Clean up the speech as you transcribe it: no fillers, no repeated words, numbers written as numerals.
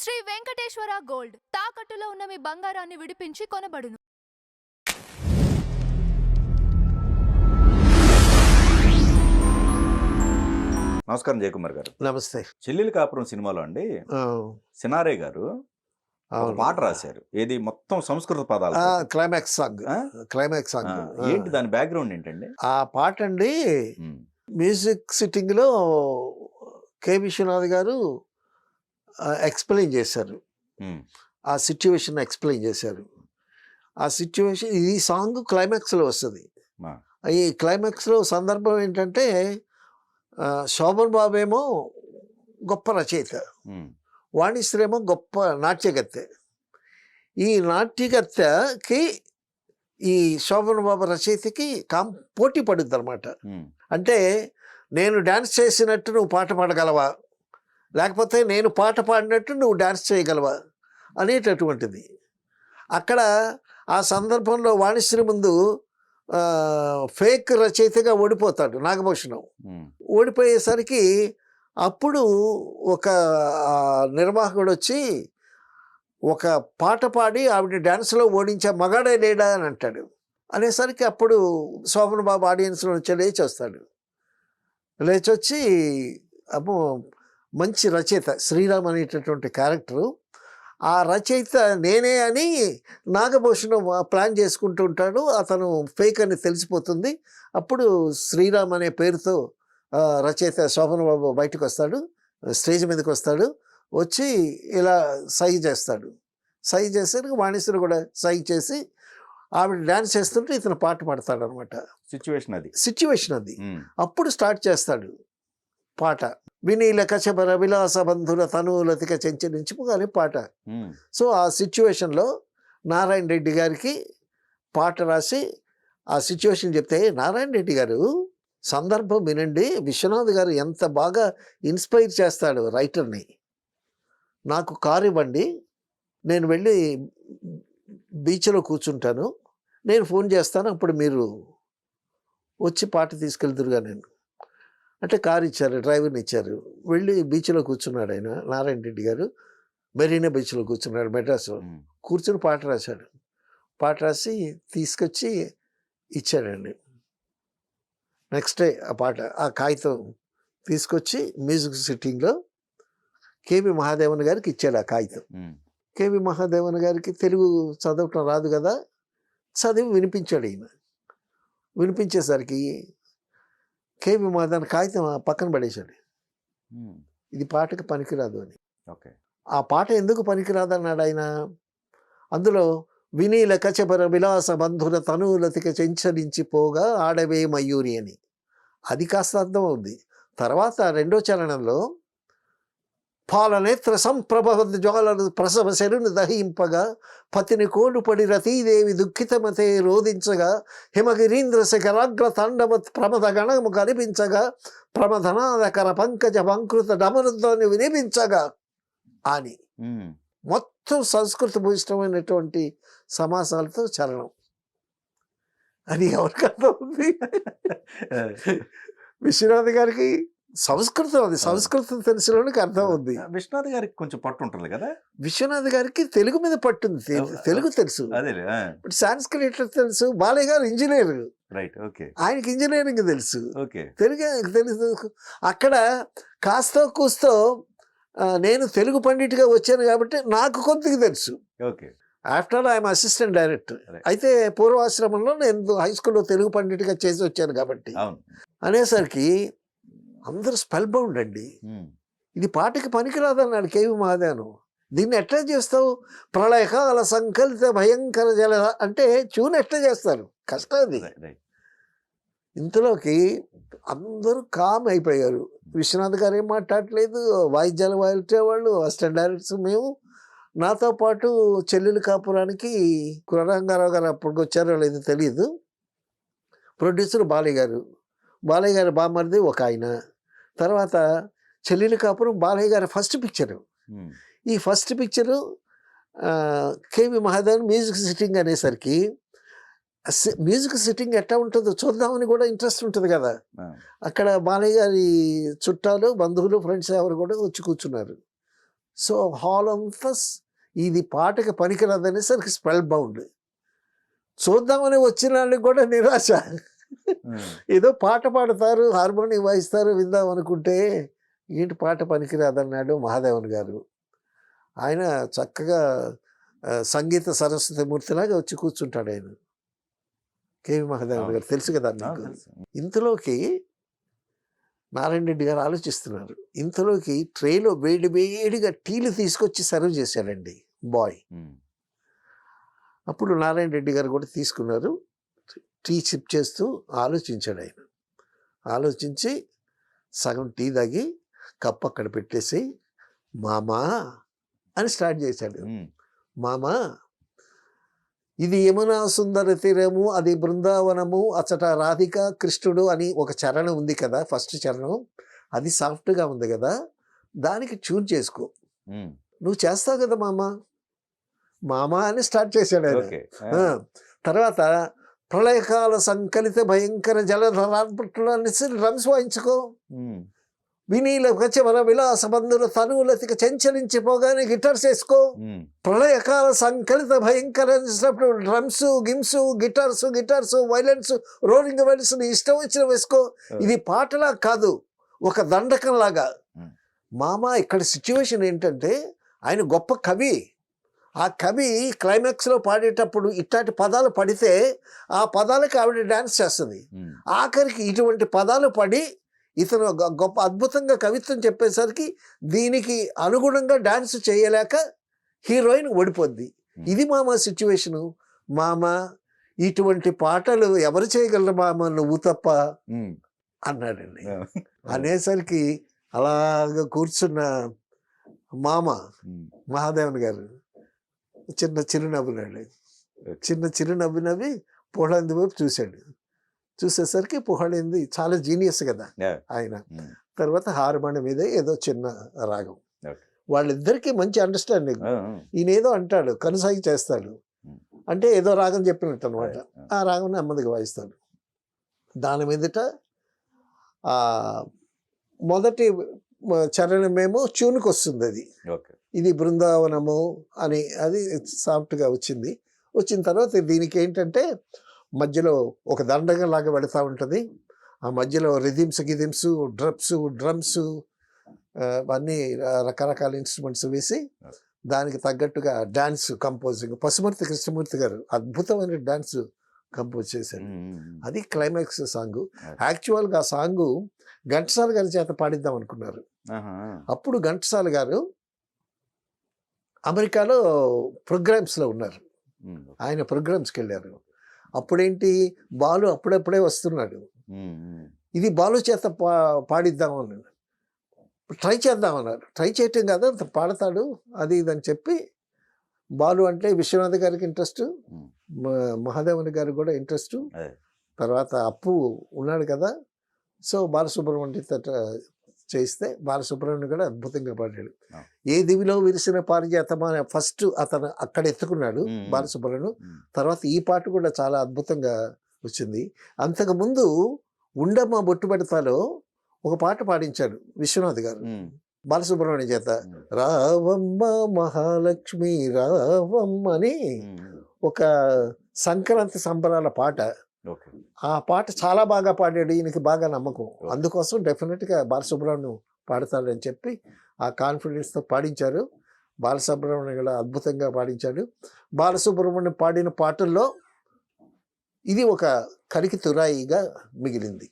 Shri Venkateswara gold తాకట్టులో ఉన్న మీ బంగారాన్ని విడిపించి కొనబడును. నమస్కారం జయకుమార్ గారు. నమస్తే. చెల్లెలి కాపురం సినిమాలో అండి సినారే గారు ఒక పాట రాశారు. ఏది మొత్తం సంస్కృత పదాలు, క్లైమాక్స్ సాంగ్. ఏంటి దాని బ్యాక్గ్రౌండ్ ఏంటండి? ఆ పాట అండి మ్యూజిక్ సిట్టింగ్ లో కె విశ్వనాథ్ గారు ఎక్స్ప్లెయిన్ చేశారు. ఆ సిచ్యువేషన్ ఎక్స్ప్లెయిన్ చేశారు. ఆ సిచ్యువేషన్ ఈ సాంగ్ క్లైమాక్స్ లో వస్తుంది. ఈ క్లైమాక్స్ లో సందర్భం ఏంటంటే శోభన్ బాబు ఏమో గొప్ప రచయిత, వాణిశ్రేమో గొప్ప నాట్యకర్త. ఈ నాట్యకర్తకి ఈ శోభన్ బాబు రచయితకి పోటీ పడుద్ది అనమాట. అంటే నేను డ్యాన్స్ చేసినట్టు నువ్వు పాట పాడగలవా, లేకపోతే నేను పాట పాడినట్టు నువ్వు డ్యాన్స్ చేయగలవా అనేటటువంటిది. అక్కడ ఆ సందర్భంలో వాణిశ్రీ ముందు ఫేక్ రచయితగా ఓడిపోతాడు నాగభూషణం. ఓడిపోయేసరికి అప్పుడు ఒక నిర్వాహకుడు వచ్చి ఒక పాట పాడి ఆవిడ డ్యాన్స్లో ఓడించే మగాడే లేడా అని అంటాడు. అనేసరికి అప్పుడు శోభన్ బాబు ఆడియన్స్లో నుంచి లేచి వస్తాడు. లేచొచ్చి అమ్మో మంచి రచయిత శ్రీరామ్ అనేటటువంటి క్యారెక్టరు, ఆ రచయిత నేనే అని నాగభూషణం ప్లాన్ చేసుకుంటూ ఉంటాడు. అతను ఫేక్ అని తెలిసిపోతుంది. అప్పుడు శ్రీరామ్ అనే పేరుతో రచయిత శోభన్ బాబు బయటకు వస్తాడు, స్టేజ్ మీదకి వస్తాడు. వచ్చి ఇలా సైజ్ చేస్తాడు. సైజ్ చేసేసరికి వాణిశ్వరి కూడా సైజ్ చేసి ఆవిడ డ్యాన్స్ చేస్తుంటే ఇతను పాట పాడతాడు అనమాట. సిచ్యువేషన్ అది. అప్పుడు స్టార్ట్ చేస్తాడు పాట. వినీల కచబర విలాస బంధుల తనులతిక చెంచలించిపోగానే పాట. సో ఆ సిచ్యువేషన్లో నారాయణ రెడ్డి గారికి పాట రాసి ఆ సిచ్యువేషన్ చెప్తే, నారాయణ రెడ్డి గారు సందర్భం వినండి, విశ్వనాథ్ గారు ఎంత బాగా ఇన్స్పైర్ చేస్తాడు రైటర్ని, నాకు కారు ఇవ్వండి, నేను వెళ్ళి బీచ్లో కూర్చుంటాను, నేను ఫోన్ చేస్తాను, అప్పుడు మీరు వచ్చి పాట తీసుకెళ్తురుగా. నేను అంటే కారు ఇచ్చారు, డ్రైవర్ని ఇచ్చారు. వెళ్ళి బీచ్లో కూర్చున్నాడు ఆయన, నారాయణ రెడ్డి గారు మెరీనా బీచ్లో కూర్చున్నాడు మెడ్రాస్లో. కూర్చుని పాట రాశాడు. పాట రాసి తీసుకొచ్చి ఇచ్చాడండి. నెక్స్ట్ డే ఆ పాట ఆ కాగితం తీసుకొచ్చి మ్యూజిక్ సిట్టింగ్లో కేవి మహాదేవన్ గారికి ఇచ్చాడు ఆ కాగితం. కేవి మహాదేవన్ గారికి తెలుగు చదవటం రాదు కదా, చదివి వినిపించాడు ఈయన. వినిపించేసరికి కేవి మహాదేవన్ కాగితం పక్కన పడేశాడు. ఇది పాటకి పనికిరాదు అని. ఆ పాట ఎందుకు పనికిరాదన్నాడు ఆయన. అందులో వినీల కచబర విలాస బంధుల తనులతిక చెంచలించిపోగా ఆడవే మయూరి అని, అది కాస్త అర్థం అవుద్ది. తర్వాత రెండో చరణంలో పాలనేత్ర సంప్రభ జ్వాలను ప్రసవ శరుని దహింపగా పతిని కోలుపడి రతీదేవి దుఃఖితమతే రోధించగా హిమగిరీంద్ర శిఖరాగ్ర తాండవ ప్రమద గణము కనిపించగా ప్రమధనాదకర పంకజ పంకృత డమరుద్ధాన్ని వినిపించగా అని మొత్తం సంస్కృత భూయిష్టమైనటువంటి సమాసాలతో చరణం. అది ఎవరికి అర్థం ఉంది? విశ్వనాథ్ గారికి సంస్కృతం, అది సంస్కృతం తెలిసినోడికి అర్థం ఉంది. విశ్వనాథ్ గారికి కొంచెం పట్టు ఉంటుంది కదా. విశ్వనాథ్ గారికి తెలుగు మీద పట్టుంది, తెలుగు తెలుసు, సాంస్క్రిట్ తెలుసు. బాలయ్య గారు ఇంజనీర్, ఆయనకి ఇంజనీరింగ్ తెలుసు, తెలుగు తెలుసు. అక్కడ కాస్తో కూస్తో నేను తెలుగు పండిట్గా వచ్చాను కాబట్టి నాకు కొంతకి తెలుసు. After all I'm assistant director. అయితే పూర్వాశ్రమంలో నేను హై స్కూల్లో తెలుగు పండిట్గా చేసి వచ్చాను కాబట్టి అనేసరికి అందరూ స్పెల్ బౌండ్ అండి. ఇది పాటకి పనికిరాదన్నాడు కేవి మహాదేవన్. దీన్ని ఎట్లా చేస్తావు? ప్రళయకాల సంకలిత భయంకర జల అంటే ట్యూన్ ఎట్లా చేస్తారు? కష్టం అది. ఇంతలోకి అందరూ కామ్ అయిపోయారు. విశ్వనాథ్ గారు ఏం మాట్లాడలేదు, వాయిద్యాలు వాయించేవాళ్ళు, అసిస్టెంట్ డైరెక్టర్స్ మేము. నాతో పాటు చెల్లెలి కాపురానికి కురంగారావు గారు అప్పటికి వచ్చారో లేదో తెలియదు. ప్రొడ్యూసర్ బాలయ్య గారు బామ్మర్ది ఒక ఆయన. తర్వాత చెల్లెలి కాపురం బాలయ్య గారి ఫస్ట్ పిక్చరు. ఈ first picture K V Mahadevan music sitting అనేసరికి మ్యూజిక్ సిట్టింగ్ ఎట్లా ఉంటుందో చూద్దామని కూడా ఇంట్రెస్ట్ ఉంటుంది కదా. అక్కడ బాలయ్య గారి చుట్టాలు, బంధువులు, ఫ్రెండ్స్ ఎవరు కూడా వచ్చి కూర్చున్నారు. సో హాల్ అంతా ఇది పాటకి పనికిరాదనేసరికి స్పెల్ బౌండ్. చూద్దామని వచ్చిన వాళ్ళకి కూడా నిరాశ. ఏదో పాట పాడతారు, హార్మోనియం వాయిస్తారు, విందాం అనుకుంటే ఏంటి పాట పనికిరాదన్నాడు మహాదేవన్ గారు. ఆయన చక్కగా సంగీత సరస్వతి మూర్తిలాగా వచ్చి కూర్చుంటాడు ఆయన, కేవి మహాదేవన్ గారు. తెలుసు కదా నాకు. ఇంతలోకి నారాయణ రెడ్డి గారు ఆలోచిస్తున్నారు. ఇంతలోకి ట్రేలో వేడి వేడిగా టీలు తీసుకొచ్చి సర్వ్ చేశాడండి బాయ్. అప్పుడు నారాయణ రెడ్డి గారు కూడా తీసుకున్నారు. టీ సిప్ చేస్తూ ఆలోచించాడు ఆయన. ఆలోచించి సగం టీ తాగి కప్పు అక్కడ పెట్టేసి మామా అని స్టార్ట్ చేశాడు. మామా, ఇది యమునా సుందర తీరము, అది బృందావనము, అచ్చట రాధిక కృష్ణుడు అని ఒక చరణం ఉంది కదా, ఫస్ట్ చరణం. అది సాఫ్ట్గా ఉంది కదా, దానికి ట్యూన్ చేసుకో. నువ్వు చేస్తావు కదా మామా. మామా అని స్టార్ట్ చేశాడు ఆయన. తర్వాత ప్రళయకాల సంకలిత భయంకర జలధరాన్ని డ్రమ్స్ వాయించుకో. వినీల కచవర విలాస బంధుల తనువులతిక చెంచలించిపోగానే గిటార్స్ వేసుకో. ప్రళయకాల సంకలిత భయంకర డ్రమ్స్, గిమ్స్, గిటార్స్, వైలెన్స్, రోలింగ్ వైలెన్స్ ఇష్టం వచ్చిన వేసుకో. ఇది పాటలా కాదు, ఒక దండకం లాగా. మామ ఇక్కడ సిచ్యువేషన్ ఏంటంటే ఆయన గొప్ప కవి. ఆ కవి క్లైమాక్స్లో పాడేటప్పుడు ఇట్లాంటి పదాలు పడితే ఆ పదాలకు ఆవిడ డ్యాన్స్ చేస్తుంది. ఆఖరికి ఇటువంటి పదాలు పడి ఇతను గొప్ప అద్భుతంగా కవిత్వం చెప్పేసరికి దీనికి అనుగుణంగా డాన్స్ చేయలేక హీరోయిన్ ఓడిపోద్ది. ఇది మామ సిచ్యువేషను. మామ, ఇటువంటి పాటలు ఎవరు చేయగలరు మామ, నువ్వు తప్ప అన్నాడండి. అనేసరికి అలాగ కూర్చున్న మామ మహాదేవన్ గారు చిన్న చిరునవ్వు నవ్వి పోహళేంది వైపు చూశాడు. చూసేసరికి పోహళేంది చాలా జీనియస్ కదా ఆయన. తర్వాత హార్మోనియం మీద ఏదో చిన్న రాగం. వాళ్ళిద్దరికీ మంచి అండర్స్టాండింగ్. ఈయన ఏదో అంటాడు, కనుసాగి చేస్తాడు, అంటే ఏదో రాగం చెప్పినట్టు అనమాట. ఆ రాగం నెమ్మదిగా వాయిస్తాడు. దాని మీదట మొదటి చరణమేమో ట్యూన్కి వస్తుంది. అది ఇది బృందావనము అని అది సాఫ్ట్గా వచ్చింది. వచ్చిన తర్వాత దీనికి ఏంటంటే మధ్యలో ఒక దండగం లాగా వెళుతూ ఉంటుంది. ఆ మధ్యలో రిథిమ్స్, డ్రమ్స్ అన్నీ రకరకాల ఇన్స్ట్రుమెంట్స్ వేసి దానికి తగ్గట్టుగా డ్యాన్స్ కంపోజింగ్ పసుమర్తి కృష్ణమూర్తి గారు అద్భుతమైన డ్యాన్స్ కంపోజ్ చేశారు. అది క్లైమాక్స్ సాంగ్. యాక్చువల్గా ఆ సాంగ్ ఘంటసాల గారి చేత పాడిద్దాం అనుకున్నారు. అప్పుడు ఘంటసాల గారు అమెరికాలో ప్రోగ్రామ్స్లో ఉన్నారు. ఆయన ప్రోగ్రామ్స్కి వెళ్ళారు. అప్పుడేంటి, బాలు అప్పుడప్పుడే వస్తున్నాడు. ఇది బాలు చేత పాడిద్దామని ట్రై చేద్దామన్నారు. ట్రై చేయటం కాదు, అంత పాడతాడు అది ఇది అని చెప్పి బాలు అంటే విశ్వనాథ్ గారికి ఇంట్రెస్ట్, మహాదేవన్ గారికి కూడా ఇంట్రెస్ట్. తర్వాత అప్పు ఉన్నాడు కదా, సో బాలసుబ్రహ్మణ్యం చేయిస్తే బాలసుబ్రహ్మణ్యం కూడా అద్భుతంగా పాడాడు. ఏ దివిలో విరిసిన పారిజాతమా ఫస్ట్ అతను అక్కడ ఎత్తుకున్నాడు బాలసుబ్రహ్మణ్యం. తర్వాత ఈ పాట కూడా చాలా అద్భుతంగా వచ్చింది. అంతకుముందు ఉండమ్మ బొట్టు పెడతాలో ఒక పాట పాడించాడు విశ్వనాథ్ గారు బాలసుబ్రహ్మణ్యం చేత. రావమ్మ మహాలక్ష్మి రావమ్మ అని ఒక సంక్రాంతి సంబరాల పాట. ఆ పాట చాలా బాగా పాడాడు. ఈయనకి బాగా నమ్మకం. అందుకోసం డెఫినెట్గా బాలసుబ్రహ్మణ్యం పాడతాడని చెప్పి ఆ కాన్ఫిడెన్స్తో పాడించారు. బాలసుబ్రహ్మణ్యం కూడా అద్భుతంగా పాడించాడు. బాలసుబ్రహ్మణ్యం పాడిన పాటల్లో ఇది ఒక కరికి తురాయిగా మిగిలింది.